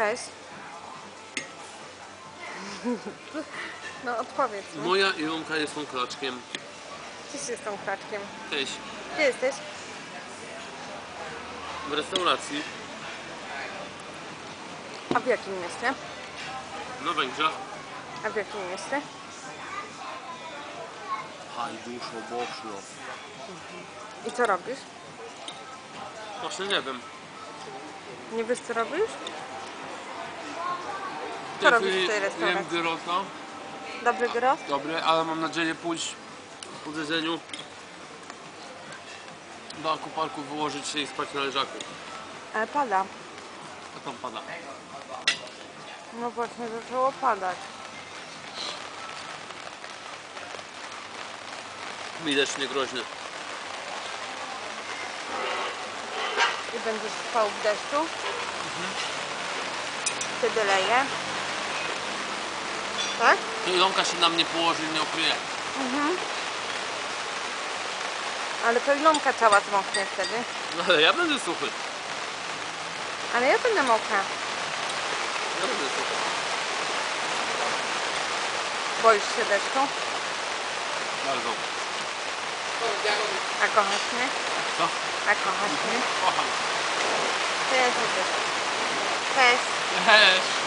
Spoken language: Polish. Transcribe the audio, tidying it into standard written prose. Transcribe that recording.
Cześć. No odpowiedz mi. Moja Ilonka jest tą klaczkiem. Gdzieś jest tą kraczkiem? Cześć. Gdzie jesteś? W restauracji A w jakim mieście? na Węgrzech. A w jakim mieście? Hajduszo, Boszlo. I co robisz? Właśnie nie wiem. Nie wiesz co robisz? W Co tej robisz w chwili tej restauracji? jem gyrota. Dobry gyros? Dobre, ale mam nadzieję pójść po jedzeniu do akuparku, wyłożyć się i spać na leżaku. Ale pada. A tam pada. No właśnie zaczęło padać. Widać niegroźny. I będziesz spał w deszczu? Kiedy leje? Tak? To Ilonka się na mnie położy i mnie okryje. Ale to Ilonka cała zmoknie wtedy. No ale ja będę suchy. Ale ja będę mokra. Ja będę suchy. Boisz się deszczu? Bardzo. A kochasz mnie? Co? A kochasz mnie? Kocham. To ja cię też. Cześć. Cześć.